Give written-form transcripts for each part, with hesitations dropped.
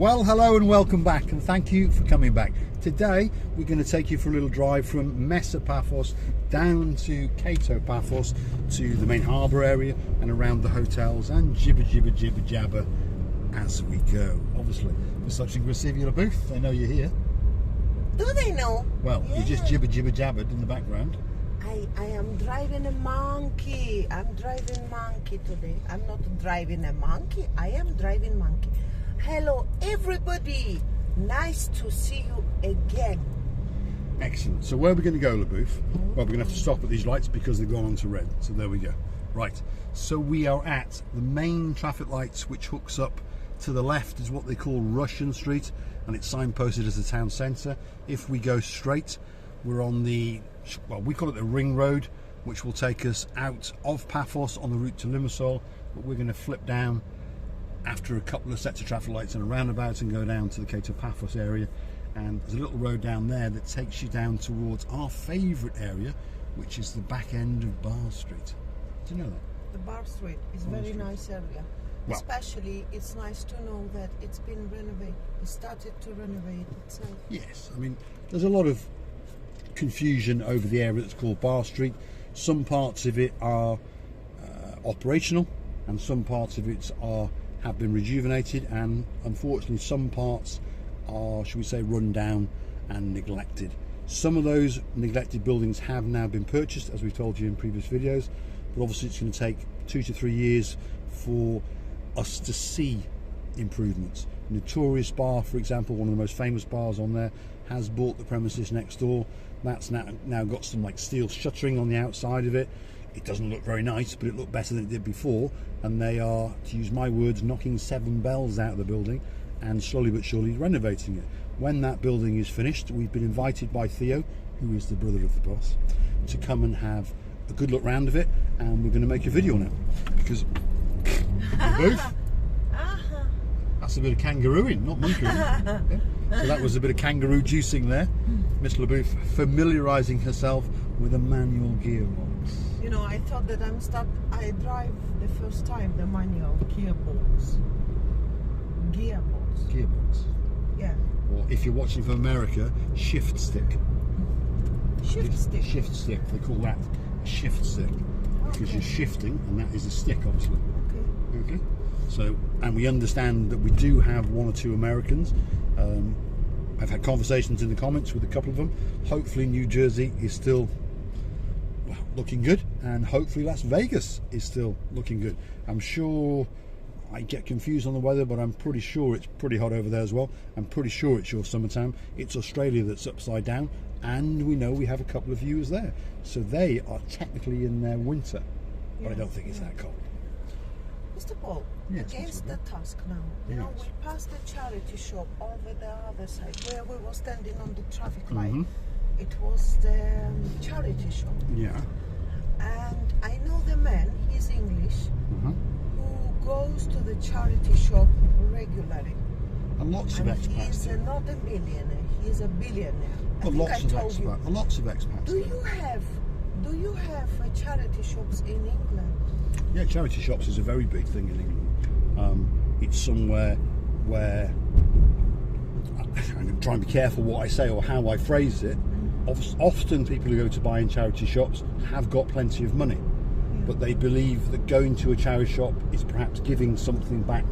Well, hello and welcome back, and thank you for coming back. Today we're going to take you for a little drive from Mesa Paphos down to Kato Paphos to the main harbour area and around the hotels and jibber jabber as we go. Obviously, for such a vestibular booth, they know you're here. Do they know? Well, yeah. You just jibber jabbered in the background. I am driving a monkey. I'm driving monkey today. I'm not driving a monkey. I am driving monkey. Hello, everybody. Nice to see you again. Excellent. So where are we going to go, LaBouffe? Well, we're going to have to stop at these lights because they've gone on to red. So there we go. Right. So we are at the main traffic lights, which hooks up to the left is what they call Russian Street, and it's signposted as the town centre. If we go straight, we're on the, well, we call it the ring road, which will take us out of Paphos on the route to Limassol, but we're going to flip down after a couple of sets of traffic lights and a roundabout and go down to the Kato Paphos area. And there's a little road down there that takes you down towards our favourite area, which is the back end of Bar Street. Do you know that? The Bar Street is a very nice area. Well, especially, it's nice to know that it's been renovated. It started to renovate itself. Yes, I mean, there's a lot of confusion over the area that's called Bar Street. Some parts of it are operational, and some parts of it have been rejuvenated, and unfortunately some parts are, should we say, run down and neglected. Some of those neglected buildings have now been purchased, as we've told you in previous videos, but obviously it's going to take 2 to 3 years for us to see improvements. Notorious Bar, for example, one of the most famous bars on there, has bought the premises next door. That's now got some like steel shuttering on the outside of it. It doesn't look very nice, but it looked better than it did before, and they are, to use my words, knocking 7 bells out of the building and slowly but surely renovating it. When that building is finished, we've been invited by Theo, who is the brother of the boss, to come and have a good look round of it, and we're going to make a video now because both. That's a bit of kangarooing, not monkeying. Yeah. So that was a bit of kangaroo juicing there. Miss LaBouffe familiarising herself with a manual gearbox. You know, I thought that I drive the first time the manual gearbox. Gearbox. Yeah. Or if you're watching from America, shift stick. Shift stick. Shift stick. They call that a shift stick because you're shifting, and that is a stick, obviously. Okay. So, and we understand that we do have 1 or 2 Americans. I've had conversations in the comments with a couple of them. Hopefully New Jersey is still looking good, and hopefully Las Vegas is still looking good. I'm sure I get confused on the weather, but I'm pretty sure it's pretty hot over there as well. I'm pretty sure it's your summertime. It's Australia that's upside down, and we know we have a couple of viewers there. So they are technically in their winter, but I don't think it's that cold. Mr. Paul, against the task now, you know, we passed the charity shop over the other side where we were standing on the traffic light. It was the charity shop. Yeah. And I know the man, he's English, who goes to the charity shop regularly. And lots of expats. He's not a millionaire, he's a billionaire. Well, lots of expats. Do you have charity shops in England? Yeah, charity shops is a very big thing in England. It's somewhere where I'm going to try and be careful what I say or how I phrase it. Often people who go to buy in charity shops have got plenty of money, but they believe that going to a charity shop is perhaps giving something back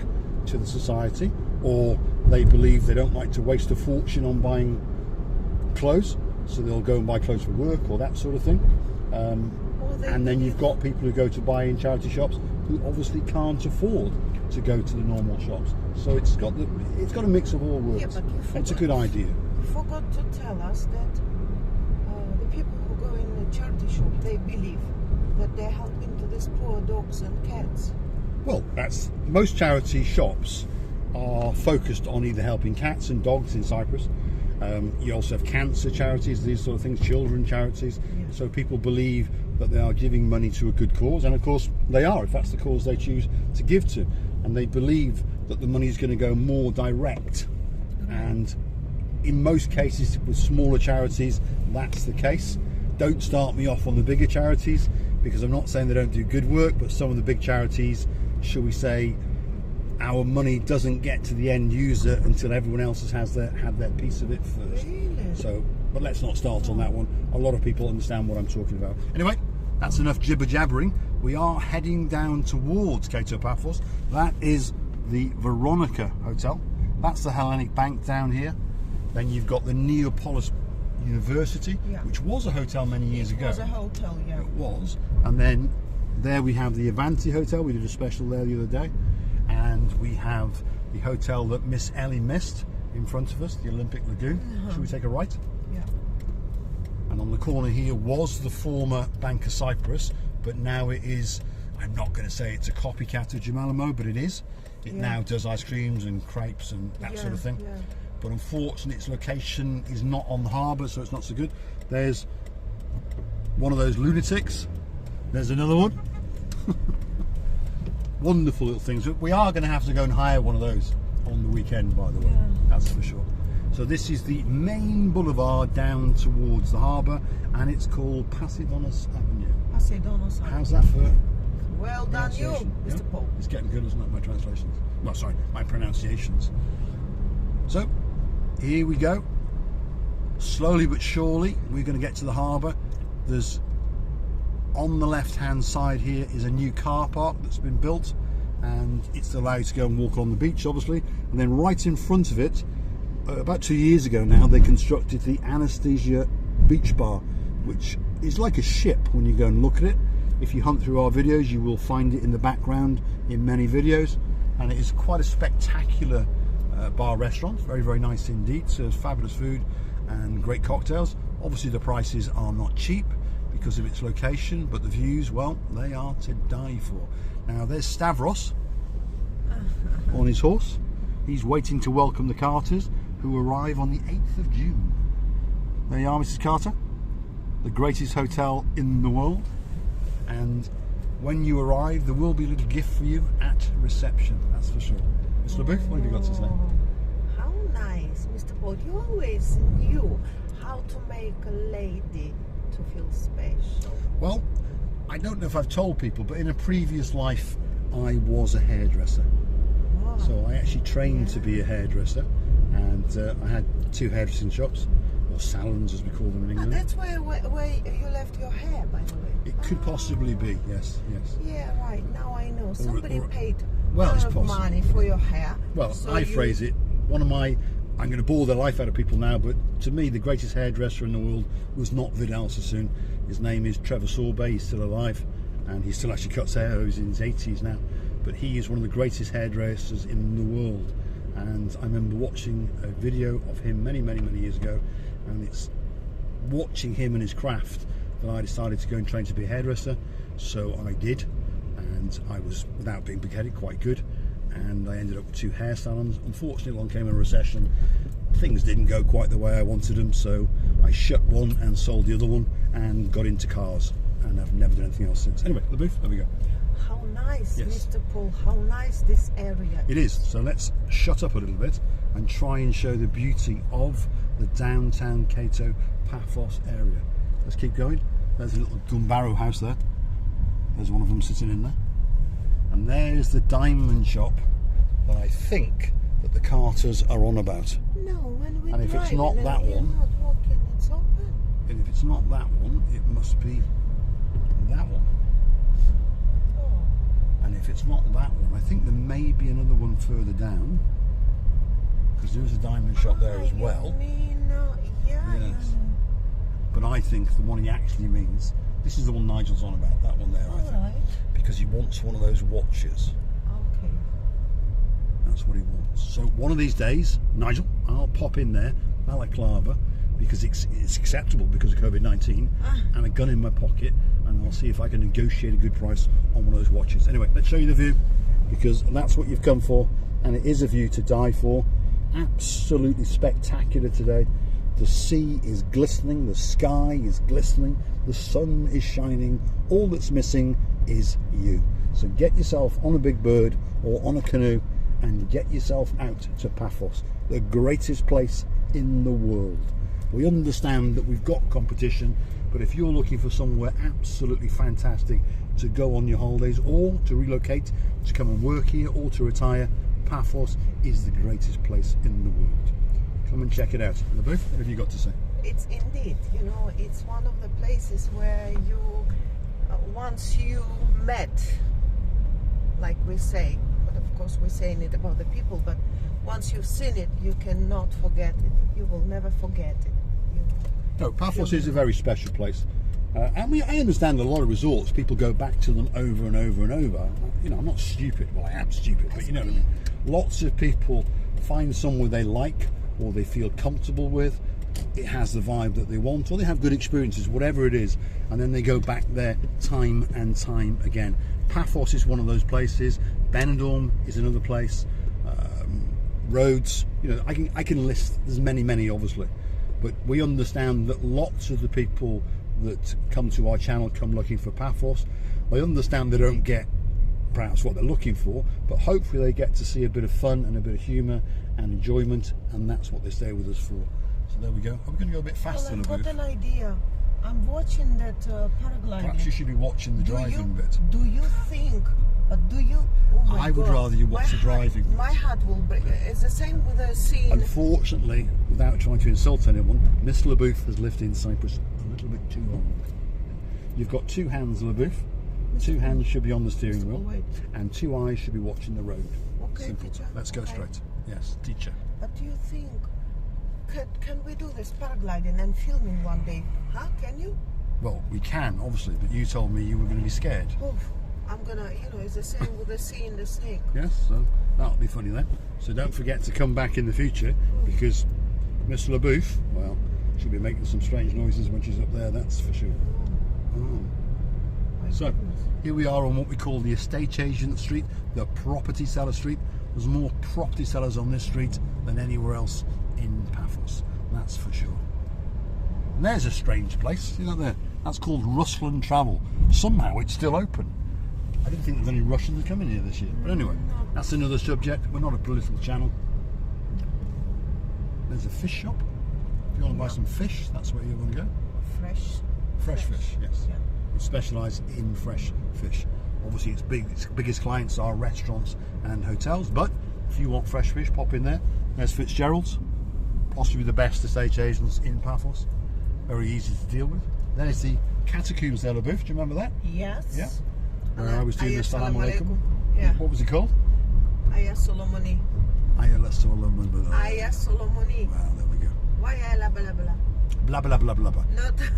to the society, or they believe they don't like to waste a fortune on buying clothes, so they'll go and buy clothes for work or that sort of thing. And then you've got people who go to buy in charity shops who obviously can't afford to go to the normal shops. So it's got a mix of all worlds. Yeah, it's a good idea. You forgot to tell us that the people who go in the charity shop, they believe that they're helping to these poor dogs and cats. Well, most charity shops are focused on either helping cats and dogs in Cyprus. You also have cancer charities, these sort of things, children charities. So people believe that they are giving money to a good cause, and of course they are, if that's the cause they choose to give to. And they believe that the money is going to go more direct. And in most cases with smaller charities, that's the case. Don't start me off on the bigger charities, because I'm not saying they don't do good work, but some of the big charities, shall we say, our money doesn't get to the end user until everyone else has had their piece of it first. Really? So, but let's not start on that one. A lot of people understand what I'm talking about. Anyway, that's enough jibber jabbering. We are heading down towards Cato Paphos. That is the Veronica Hotel. That's the Hellenic Bank down here. Then you've got the Neapolis University, which was a hotel many years ago. It was a hotel, yeah. It was. And then there we have the Avanti Hotel. We did a special there the other day. And we have the hotel that Miss Ellie missed in front of us, the Olympic Lagoon. Should we take a right? Yeah. And on the corner here was the former Bank of Cyprus, but now it is, I'm not going to say it's a copycat of Gemalamo, but it is. It now does ice creams and crepes and that sort of thing. Yeah. But unfortunately its location is not on the harbour, so it's not so good. There's one of those lunatics. There's another one. Wonderful little things. We are going to have to go and hire one of those on the weekend, by the way. That's for sure. So this is the main boulevard down towards the harbour, and it's called Pasidonos Avenue. Pasidonos Avenue. How's that for? Well done, you, Mr. Paul. It's getting good, isn't it? My translations. Well, sorry, my pronunciations. So here we go. Slowly but surely, we're going to get to the harbour. There's on the left-hand side here is a new car park that's been built, and it's allowed to go and walk on the beach, obviously. And then right in front of it, about 2 years ago now, they constructed the Anesthesia Beach Bar, which is like a ship when you go and look at it. If you hunt through our videos, you will find it in the background in many videos, and it is quite a spectacular bar restaurant. Very, very nice indeed. Serves fabulous food and great cocktails. Obviously the prices are not cheap because of its location, but the views, well, they are to die for. Now there's Stavros on his horse. He's waiting to welcome the Carters, who arrive on the 8th of June. There you are, Mrs. Carter, the greatest hotel in the world. And when you arrive, there will be a little gift for you at reception, that's for sure. Mr. LeBouf, what have you got to say? How nice, Mr. Paul. You always knew how to make a lady to feel special. Well, I don't know if I've told people, but in a previous life, I was a hairdresser. Oh, so I actually trained to be a hairdresser, and I had 2 hairdressing shops, or salons as we call them in England. That's where you left your hair, by the way. It could possibly be, yes. Yeah, right. Now I know. Somebody paid a it's lot of possible. money for your hair. Well, so I phrase it, I'm going to bore the life out of people now, but to me, the greatest hairdresser in the world was not Vidal Sassoon. His name is Trevor Sorbet. He's still alive, and he still actually cuts hair. He's in his 80s now, but he is one of the greatest hairdressers in the world. And I remember watching a video of him many, many, many years ago, and it's watching him and his craft that I decided to go and train to be a hairdresser. So I did, and I was, without being big-headed, quite good. And I ended up with 2 hair salons. Unfortunately, along came a recession. Things didn't go quite the way I wanted them, so I shut one and sold the other one and got into cars, and I've never done anything else since. Anyway, LeBouf, there we go. How nice, Yes. Mr. Paul, how nice this area It is. So let's shut up a little bit and try and show the beauty of the downtown Cato Paphos area. Let's keep going. There's a little Dumbarrow house there. There's one of them sitting in there. And there's the diamond shop that I think that the Carters are on about. No, when we And if it's not that one, not walking, it's open. and if it's not that one, it must be that one. Oh. And if it's not that one, I think there may be another one further down, because there is a diamond shop there as well. Yes. But I think the one he actually means, this is the one Nigel's on about, that one there, I think. Alright. Because he wants one of those watches. Okay. That's what he wants. So one of these days, Nigel, I'll pop in there, balaclava, because it's acceptable because of COVID-19, and a gun in my pocket, and I'll see if I can negotiate a good price on one of those watches. Anyway, let's show you the view, because that's what you've come for, and it is a view to die for. Absolutely spectacular today. The sea is glistening, the sky is glistening, the sun is shining. All that's missing is you. So get yourself on a big bird or on a canoe and get yourself out to Paphos, the greatest place in the world. We understand that we've got competition, but if you're looking for somewhere absolutely fantastic to go on your holidays, or to relocate, to come and work here, or to retire, Paphos is the greatest place in the world. Come and check it out. LaBeouf, what have you got to say? It's indeed, you know, it's one of the places where you, once you met, like we say, but of course we're saying it about the people, but once you've seen it, you cannot forget it. You will never forget it. No, Paphos is a very special place. I understand a lot of resorts, people go back to them over and over and over. You know, I'm not stupid. Well, I am stupid, but you know what I mean. Lots of people find somewhere they like or they feel comfortable with. It has the vibe that they want, or they have good experiences, whatever it is, and then they go back there time and time again. Paphos is one of those places. Benidorm is another place. Rhodes, you know, I can list. There's many, obviously, but we understand that lots of the people that come to our channel come looking for Paphos. They understand they don't get perhaps what they're looking for, but hopefully they get to see a bit of fun and a bit of humour and enjoyment, and that's what they stay with us for. So there we go. Are we going to go a bit faster? Well, I've got an idea. I'm watching that paragliding. Perhaps you should be watching the driving bit. Do you think? But do you? Oh my I would God. rather you watch the driving bit. My heart will break. It's the same with the scene. Unfortunately, without trying to insult anyone, Miss LaBeouf has lived in Cyprus a little bit too long. You've got two hands, LaBeouf. Two hands should be on the steering wheel, and two eyes should be watching the road. Okay, simple. teacher. Let's go straight. Yes, teacher. But do you think? Can we do this paragliding and filming one day? Huh? Can you? Well, we can, obviously, but you told me you were going to be scared. Oof. I'm gonna, you know, it's the same with the sea and the snake. Yes, so that'll be funny then. So don't forget to come back in the future, because Miss LaBeouf, well, she'll be making some strange noises when she's up there, that's for sure. Oh. So, here we are on what we call the estate agent street, the property seller street. There's more property sellers on this street than anywhere else in Paphos, that's for sure. And there's a strange place, you know, there. That's called Ruslan Travel. Somehow it's still open. I didn't think there was any Russians coming here this year. But anyway, that's another subject. We're not a political channel. There's a fish shop. If you want to buy some fish, that's where you want to go. Fresh fish, yes. Yeah. We specialise in fresh fish. Obviously its biggest clients are restaurants and hotels, but if you want fresh fish, pop in there. There's Fitzgerald's, possibly the best estate agents in Paphos. Very easy to deal with. There's the catacombs there, LaBeouf. Do you remember that? Yes. Yeah. Where I was doing the Salam Alaikum. Yeah. What was it called? Aya Solomoni. Aya Solomoni. Aya Solomoni. Well, there we go. Why blah blah blah? Blah blah blah blah blah.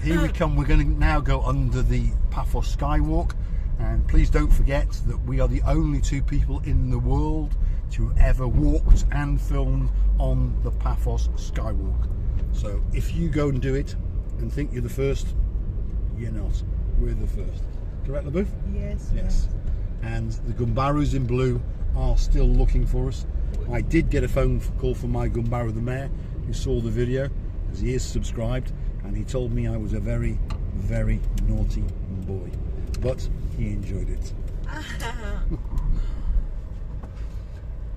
Here we come. We're going to now go under the Paphos Skywalk, and please don't forget that we are the only two people in the world to ever walked and filmed on the Paphos Skywalk. So if you go and do it and think you're the first, you're not. We're the first. Correct, LaBeouf? Yes. Yes. And the Gumbarus in blue are still looking for us. I did get a phone call from my Gumbaru the mayor, who saw the video, as he is subscribed, and he told me I was a very, very naughty boy. But he enjoyed it.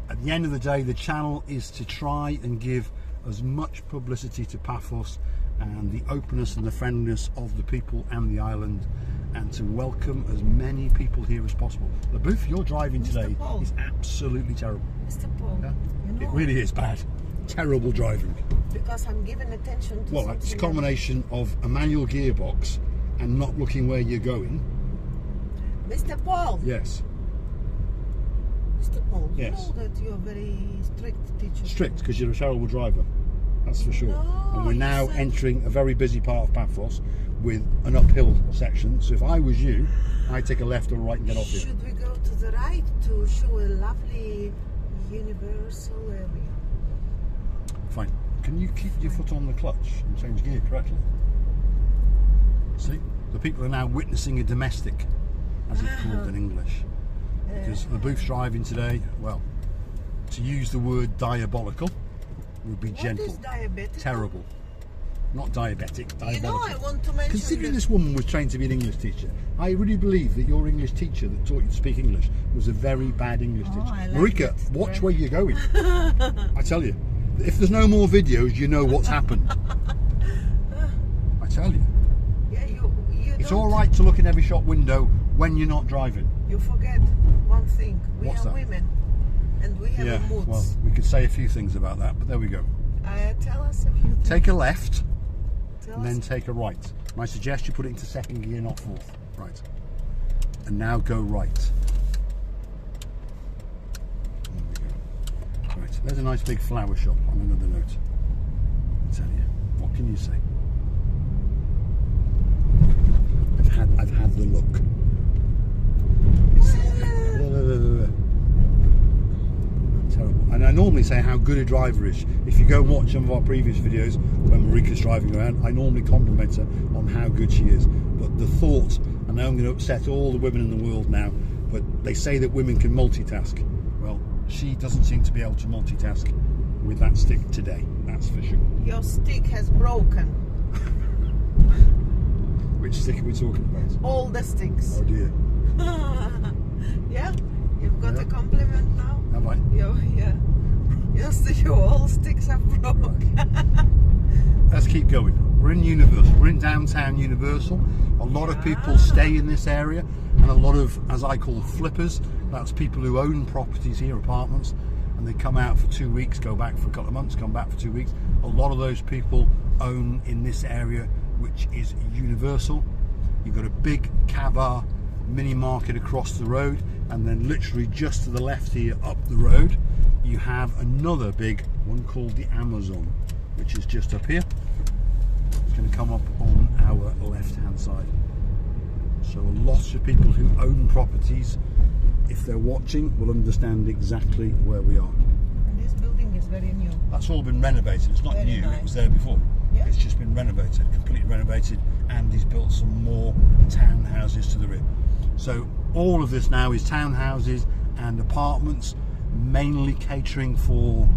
At the end of the day, the channel is to try and give as much publicity to Paphos and the openness and the friendliness of the people and the island, and to welcome as many people here as possible. LaBeouf, your driving today is absolutely terrible. Mr. Paul, Yeah? you know, It really is bad. Terrible driving. because I'm giving attention to Well, something it's a combination of a manual gearbox and not looking where you're going. Mr. Paul. Yes. Mr. Paul, Yes. you know that you're a very strict teacher. Strict, because you're a terrible driver. That's for sure. No, And we're you now said- entering a very busy part of Paphos with an uphill section. So if I was you, I'd take a left or a right and get off here. Should we go to the right to show a lovely universal area? Fine. Can you keep your foot on the clutch and change gear correctly? See? The people are now witnessing a domestic, as it's called in English. Because LaBeouf's driving today, well, to use the word diabolical would be gentle. What is diabetic? Terrible. Not diabetic, diabolical. You know, I want to mention Considering that- this woman was trained to be an English teacher, I really believe that your English teacher that taught you to speak English was a very bad English teacher. I like Marika, it. watch where you're going. I tell you, if there's no more videos, you know what's happened. I tell you. Yeah, you It's don't- all right to look in every shop window when you're not driving. You forget one thing. We What's are that? women. and we have a mood. Well, we could say a few things about that, but there we go. Tell us a few things. Take a left, Tell and then us. take a right. And I suggest you put it into second gear, not fourth. Right. And now go right. There we go. Right. There's a nice big flower shop on another note. I tell you, what can you say? I've had the look. Terrible. And I normally say how good a driver is. If you go and watch some of our previous videos when Marika's driving around, I normally compliment her on how good she is. But the thought, and now I'm going to upset all the women in the world now, but they say that women can multitask. Well, she doesn't seem to be able to multitask with that stick today, that's for sure. Your stick has broken. Which stick are we talking about? All the sticks. Oh dear. Yeah? You've got a compliment now? Have I? Yeah. Your all sticks are broken. Right. Let's keep going. We're in Universal. We're in downtown Universal. A lot of people stay in this area, and a lot of, as I call, flippers. That's people who own properties here, apartments, and they come out for 2 weeks, go back for a couple of months, come back for 2 weeks. A lot of those people own in this area, which is Universal. You've got a big Kabar mini market across the road, and then literally just to the left here up the road you have another big one called the Amazon, which is just up here. It's going to come up on our left hand side. So lots of people who own properties, if they're watching, will understand exactly where we are. And this building is very new. That's all been renovated. It's not Very new, nice. It was there before. Yeah. It's just been renovated, completely renovated, and he's built some more townhouses to the rear. So all of this now is townhouses and apartments, mainly catering for,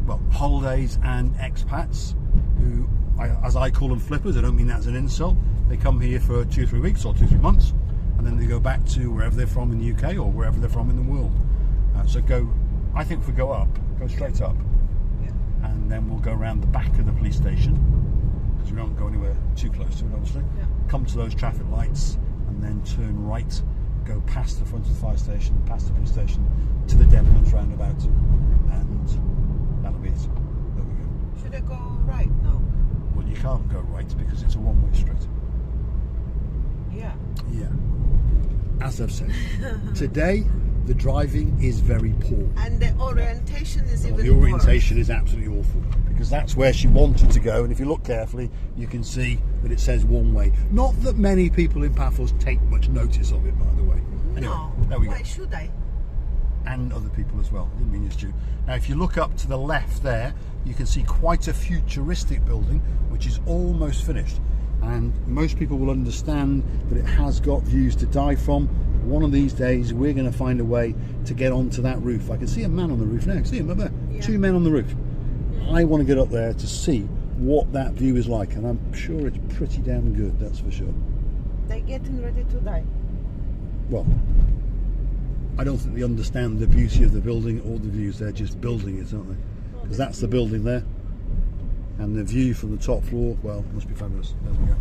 well, holidays and expats who, as I call them, flippers. I don't mean that as an insult. They come here for 2 or 3 weeks or 2 or 3 months, and then they go back to wherever they're from in the UK or wherever they're from in the world. So I think if we go up, go straight up, and then we'll go around the back of the police station, because we don't go anywhere too close to it, obviously. Come to those traffic lights and then turn right, go past the front of the fire station, past the police station, to the Debenhams roundabout, and that'll be it. There we go. Should I go right now? Well, you can't go right because it's a one-way street. Yeah. Yeah. As I've said, today the driving is very poor. And the orientation is even The orientation is absolutely awful, because that's where she wanted to go, and if you look carefully you can see that it says one way. Not that many people in Paphos take much notice of it, by the way. Anyway, No. there we go. Why should I? And other people as well. Didn't mean you, Stu. Now if you look up to the left there, you can see quite a futuristic building which is almost finished, and most people will understand that it has got views to die from. One of these days we're going to find a way to get onto that roof. I can see a man on the roof now. I can see him up there. Yeah. 2 men on the roof. I want to get up there to see what that view is like, and I'm sure it's pretty damn good, that's for sure. They're getting ready to die. Well, I don't think they understand the beauty of the building or the views. They're just building it, aren't they? Because that's the building there, and the view from the top floor, well, must be fabulous. There we go.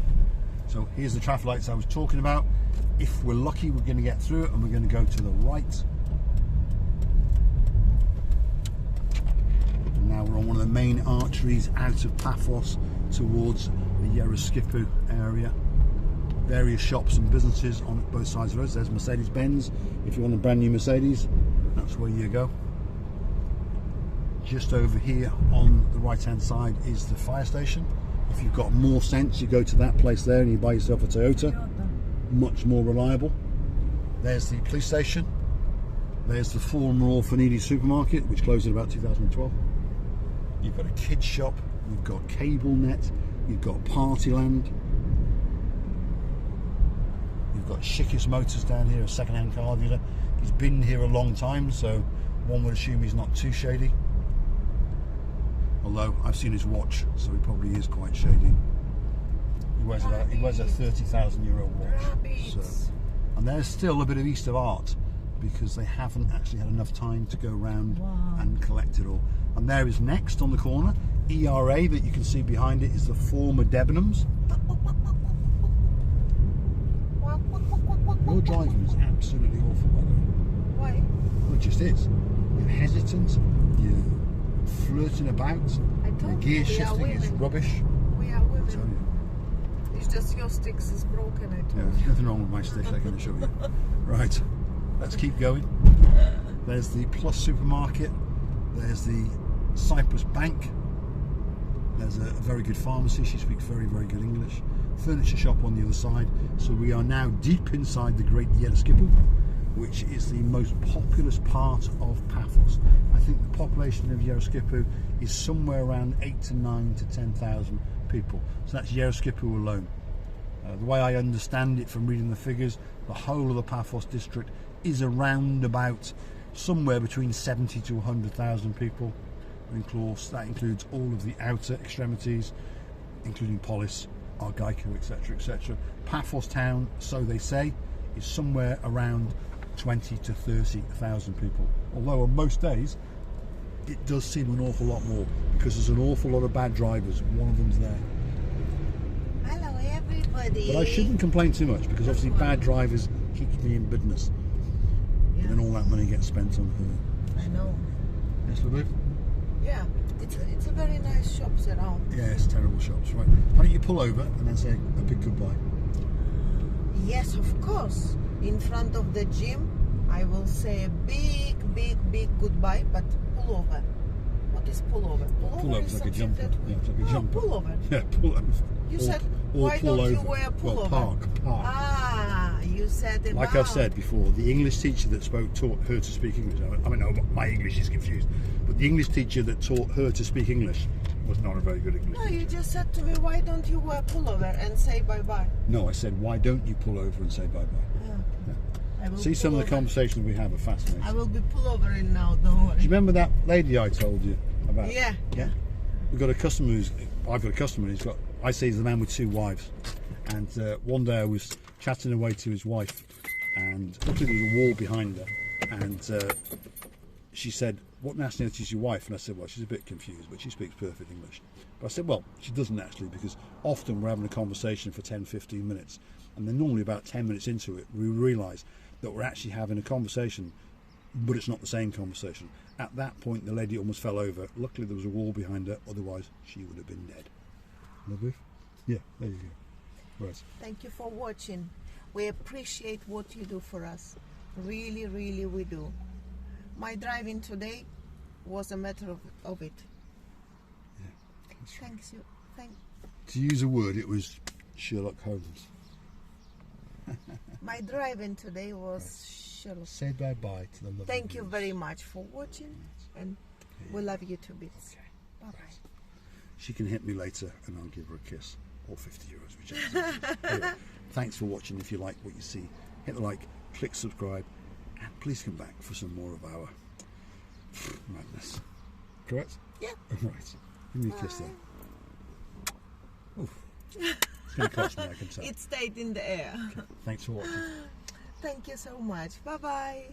So here's the traffic lights I was talking about. If we're lucky, we're going to get through it, and we're going to go to the right. And now we're on one of the main arteries out of Paphos towards the Yereskipu area. Various shops and businesses on both sides of the road. There's Mercedes-Benz. If you want a brand new Mercedes, that's where you go. Just over here on the right hand side is the fire station. If you've got more sense, you go to that place there and you buy yourself a Toyota. Much more reliable. There's the police station. There's the former Orphanidi supermarket, which closed in about 2012. You've got a kids shop. You've got Cable Net. You've got Partyland. You've got Shikis Motors down here, a second-hand car dealer. He's been here a long time, so one would assume he's not too shady. Although I've seen his watch, so he probably is quite shady. He wears a 30,000 € watch. So. And there's still a bit of East of art, because they haven't actually had enough time to go around and collect it all. And there is next on the corner, ERA, that you can see behind it, is the former Debenhams. Your driving is absolutely awful, by the way. Why? Well, it just is. you're hesitant, you're flirting about, I the told gear you, we are shifting is women. rubbish. We are I tell women. you. It's just your sticks is broken, I Yeah, told there's you. nothing wrong with my stick, I can assure you. Right, let's keep going. There's the Plus supermarket. There's the Cyprus Bank. There's a very good pharmacy. She speaks very, very good English. Furniture shop on the other side. So we are now deep inside the Great Yereskipu, which is the most populous part of Paphos. I think the population of Yereskipu is somewhere around 8 to 9 to 10,000 people. So that's Yereskipu alone. The way I understand it from reading the figures, the whole of the Paphos district is around about somewhere between 70 to 100,000 people. And of course, that includes all of the outer extremities, including Polis, Argyko, etc., etc. Paphos town, so they say, is somewhere around 20 to 30,000 people. Although on most days, it does seem an awful lot more because there's an awful lot of bad drivers. One of them's there. Hello, everybody. But I shouldn't complain too much because obviously bad drivers keep me in business. Yeah. And then all that money gets spent on her. I know. Yes, Labu? Yeah, it's a very nice shops around. Yes, terrible shops, right. Why don't you pull over and then say a big goodbye? Yes, of course. In front of the gym, I will say a big, big, big goodbye, but pull over. What is pull over? Pull over is like a jumper. Yeah, it's like a jumper. Pull over. Yeah, pull over. You Or- said, or why pull don't you over. wear pull Well, over? park. Ah, you said about... Like I've said before, the English teacher that taught her to speak English. I mean, no, my English is confused. But the English teacher that taught her to speak English was not a very good English No, teacher. you just said to me, why don't you wear pullover and say bye-bye? No, I said, why don't you pull over and say bye-bye? Yeah. I will See, some pull of the over. conversations we have are fascinating. I will be pullovering now, don't worry. Do you remember that lady I told you about? Yeah. Yeah. We've got a customer I've got a customer who's got, I say he's the man with two wives. And one day I was chatting away to his wife and luckily there was a wall behind her. And she said, what nationality is your wife? And I said, well, she's a bit confused, but she speaks perfect English. But I said, well, she doesn't actually, because often we're having a conversation for 10, 15 minutes. And then normally about 10 minutes into it, we realise that we're actually having a conversation, but it's not the same conversation. At that point, the lady almost fell over. Luckily, there was a wall behind her, otherwise she would have been dead. Lovely? Yeah, there you go. Right. Thank you for watching. We appreciate what you do for us. Really, really we do. My driving today was a matter of it. Yeah. That's right. Thanks you. To use a word, it was Sherlock Holmes. My driving today was Sherlock. Say bye-bye to the lovely Thank you viewers. very much for watching, and we love you to bits. Okay. Bye-bye. She can hit me later and I'll give her a kiss. Or 50 euros, whichever. Anyway, thanks for watching. If you like what you see, hit the like, click subscribe, and please come back for some more of our madness. Correct? Yeah. Right. Give me a kiss then. Oof. It's going to cost me, I can tell. It stayed in the air. Thanks for watching. Thank you so much. Bye-bye.